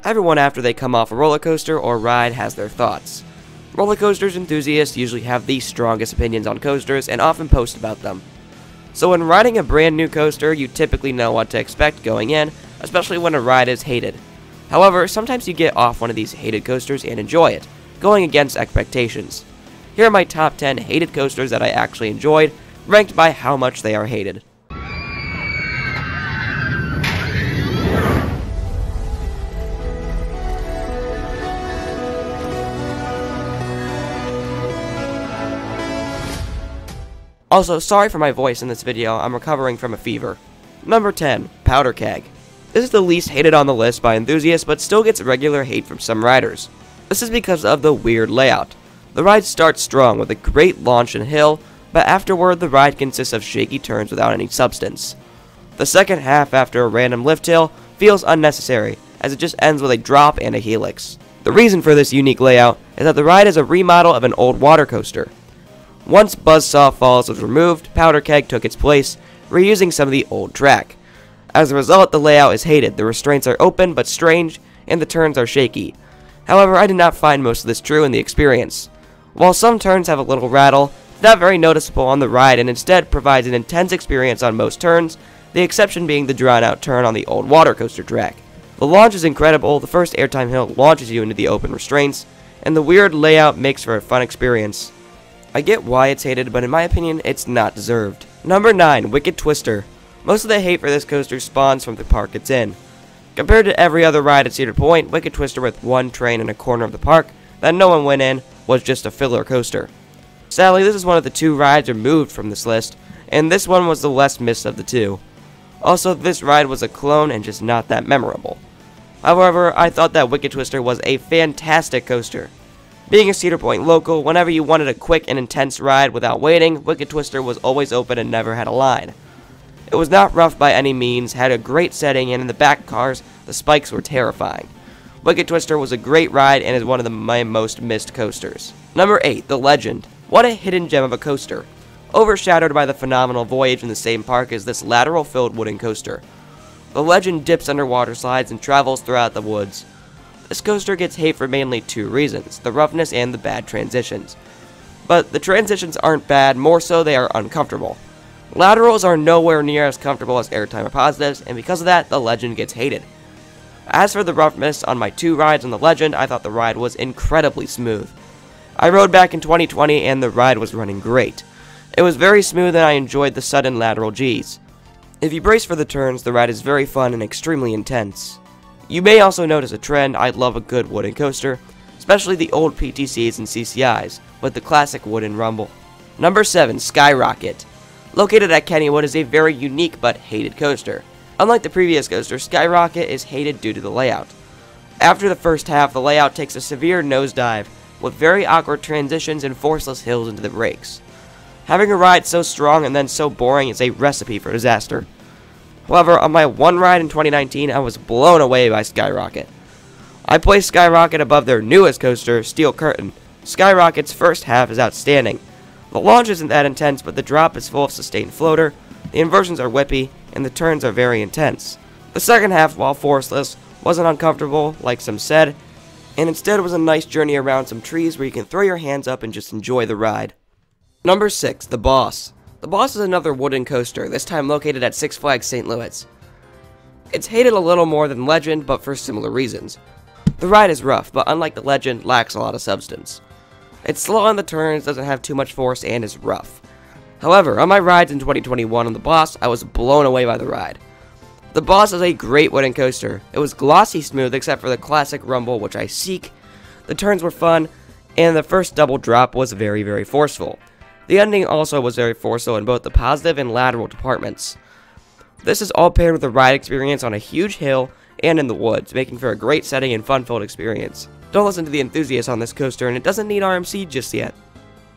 Everyone after they come off a roller coaster or ride has their thoughts. Roller coasters enthusiasts usually have the strongest opinions on coasters and often post about them. So when riding a brand new coaster, you typically know what to expect going in, especially when a ride is hated. However, sometimes you get off one of these hated coasters and enjoy it, going against expectations. Here are my top 10 hated coasters that I actually enjoyed, ranked by how much they are hated. Also, sorry for my voice in this video, I'm recovering from a fever. Number 10, Powder Keg. This is the least hated on the list by enthusiasts, but still gets regular hate from some riders. This is because of the weird layout. The ride starts strong with a great launch and hill, but afterward the ride consists of shaky turns without any substance. The second half after a random lift hill feels unnecessary, as it just ends with a drop and a helix. The reason for this unique layout is that the ride is a remodel of an old water coaster. Once Buzzsaw Falls was removed, Powder Keg took its place, reusing some of the old track. As a result, the layout is hated. The restraints are open but strange, and the turns are shaky. However, I did not find most of this true in the experience. While some turns have a little rattle, it's not very noticeable on the ride and instead provides an intense experience on most turns, the exception being the drawn-out turn on the old water coaster track. The launch is incredible, the first airtime hill launches you into the open restraints, and the weird layout makes for a fun experience. I get why it's hated, but in my opinion, it's not deserved. Number 9, Wicked Twister. Most of the hate for this coaster spawns from the park it's in. Compared to every other ride at Cedar Point, Wicked Twister with one train in a corner of the park that no one went in was just a filler coaster. Sadly, this is one of the 2 rides removed from this list, and this one was the less missed of the 2. Also, this ride was a clone and just not that memorable. However, I thought that Wicked Twister was a fantastic coaster. Being a Cedar Point local, whenever you wanted a quick and intense ride without waiting, Wicked Twister was always open and never had a line. It was not rough by any means, had a great setting, and in the back cars, the spikes were terrifying. Wicked Twister was a great ride and is one of my most missed coasters. Number 8, The Legend. What a hidden gem of a coaster. Overshadowed by the phenomenal voyage in the same park is this lateral-filled wooden coaster. The Legend dips underwater slides and travels throughout the woods. This coaster gets hate for mainly 2 reasons, the roughness and the bad transitions. But the transitions aren't bad, more so they are uncomfortable. Laterals are nowhere near as comfortable as airtime or positives, and because of that, the Legend gets hated. As for the roughness on my 2 rides on the Legend, I thought the ride was incredibly smooth. I rode back in 2020 and the ride was running great. It was very smooth and I enjoyed the sudden lateral G's. If you brace for the turns, the ride is very fun and extremely intense. You may also notice a trend. I love a good wooden coaster, especially the old PTCs and CCIs, with the classic wooden rumble. Number 7, Skyrocket. Located at Kennywood is a very unique but hated coaster. Unlike the previous coaster, Skyrocket is hated due to the layout. After the first half, the layout takes a severe nosedive, with very awkward transitions and forceless hills into the brakes. Having a ride so strong and then so boring is a recipe for disaster. However, on my one ride in 2019, I was blown away by Skyrocket. I placed Skyrocket above their newest coaster, Steel Curtain. Skyrocket's first half is outstanding. The launch isn't that intense, but the drop is full of sustained floater, the inversions are whippy, and the turns are very intense. The second half, while forceless, wasn't uncomfortable, like some said, and instead was a nice journey around some trees where you can throw your hands up and just enjoy the ride. Number 6, The Boss. The Boss is another wooden coaster, this time located at Six Flags St. Louis. It's hated a little more than Legend, but for similar reasons. The ride is rough, but unlike the Legend, lacks a lot of substance. It's slow on the turns, doesn't have too much force, and is rough. However, on my rides in 2021 on The Boss, I was blown away by the ride. The Boss is a great wooden coaster. It was glossy smooth except for the classic rumble, which I seek. The turns were fun, and the first double drop was very, very forceful. The ending also was very forceful in both the positive and lateral departments. This is all paired with a ride experience on a huge hill and in the woods, making for a great setting and fun-filled experience. Don't listen to the enthusiasts on this coaster, and it doesn't need RMC just yet.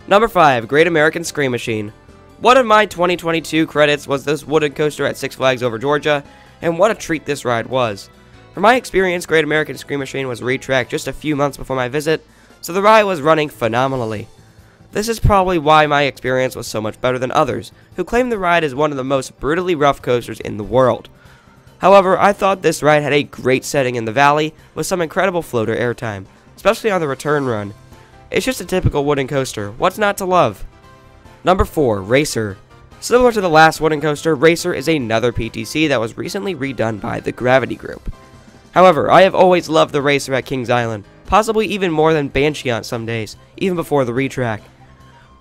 Number 5, Great American Scream Machine. One of my 2022 credits was this wooden coaster at Six Flags Over Georgia, and what a treat this ride was. From my experience, Great American Scream Machine was retracked just a few months before my visit, so the ride was running phenomenally. This is probably why my experience was so much better than others, who claim the ride is one of the most brutally rough coasters in the world. However, I thought this ride had a great setting in the valley with some incredible floater airtime, especially on the return run. It's just a typical wooden coaster, what's not to love? Number 4, Racer. Similar to the last wooden coaster, Racer is another PTC that was recently redone by the Gravity Group. However, I have always loved the Racer at Kings Island, possibly even more than Banshee on some days, even before the retrack.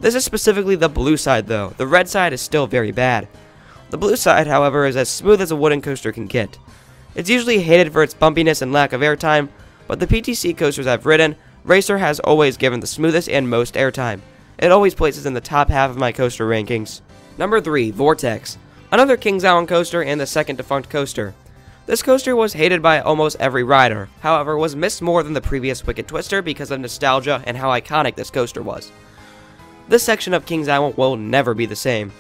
This is specifically the blue side though, the red side is still very bad. The blue side, however, is as smooth as a wooden coaster can get. It's usually hated for its bumpiness and lack of airtime, but the PTC coasters I've ridden, Racer has always given the smoothest and most airtime. It always places in the top half of my coaster rankings. Number 3, Vortex. Another Kings Island coaster and the second defunct coaster. This coaster was hated by almost every rider, however was missed more than the previous Wicked Twister because of nostalgia and how iconic this coaster was. This section of Kings Island will never be the same.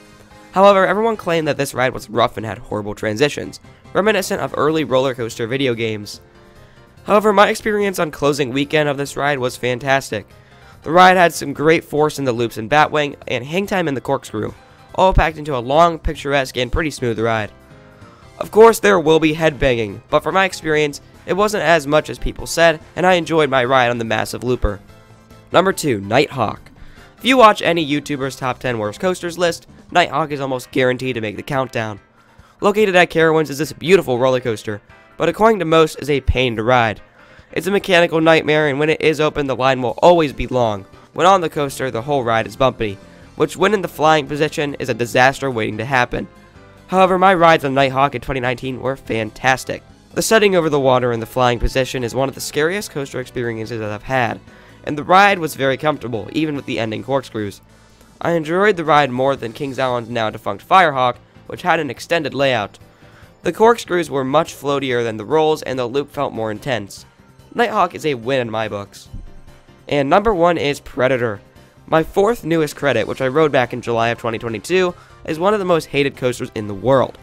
However, everyone claimed that this ride was rough and had horrible transitions, reminiscent of early roller coaster video games. However, my experience on closing weekend of this ride was fantastic. The ride had some great force in the loops and Batwing, and hang time in the corkscrew, all packed into a long, picturesque, and pretty smooth ride. Of course, there will be headbanging, but from my experience, it wasn't as much as people said, and I enjoyed my ride on the massive looper. Number 2, Nighthawk. If you watch any YouTuber's top 10 worst coasters list, Nighthawk is almost guaranteed to make the countdown. Located at Carowinds is this beautiful roller coaster, but according to most is a pain to ride. It's a mechanical nightmare, and when it is open the line will always be long. When on the coaster the whole ride is bumpy, which when in the flying position is a disaster waiting to happen. However, my rides on Nighthawk in 2019 were fantastic. The setting over the water in the flying position is one of the scariest coaster experiences that I've had, and the ride was very comfortable even with the ending corkscrews. I enjoyed the ride more than Kings Island's now defunct Firehawk, which had an extended layout. The corkscrews were much floatier than the rolls and the loop felt more intense. Nighthawk is a win in my books. And number 1 is Predator. My 4th newest credit, which I rode back in July of 2022, is one of the most hated coasters in the world.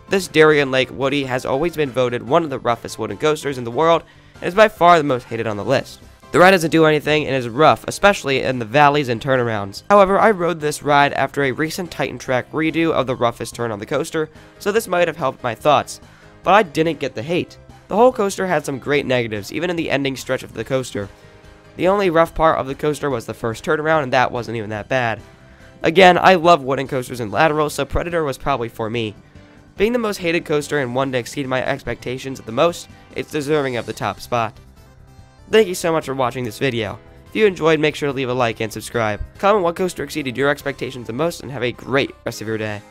This Darien Lake Woody has always been voted one of the roughest wooden coasters in the world, and is by far the most hated on the list. The ride doesn't do anything and is rough, especially in the valleys and turnarounds. However, I rode this ride after a recent Titan Track redo of the roughest turn on the coaster, so this might have helped my thoughts. But I didn't get the hate. The whole coaster had some great negatives, even in the ending stretch of the coaster. The only rough part of the coaster was the first turnaround, and that wasn't even that bad. Again, I love wooden coasters and laterals, so Predator was probably for me. Being the most hated coaster and one to exceed my expectations the most, it's deserving of the top spot. Thank you so much for watching this video. If you enjoyed, make sure to leave a like and subscribe. Comment what coaster exceeded your expectations the most, and have a great rest of your day.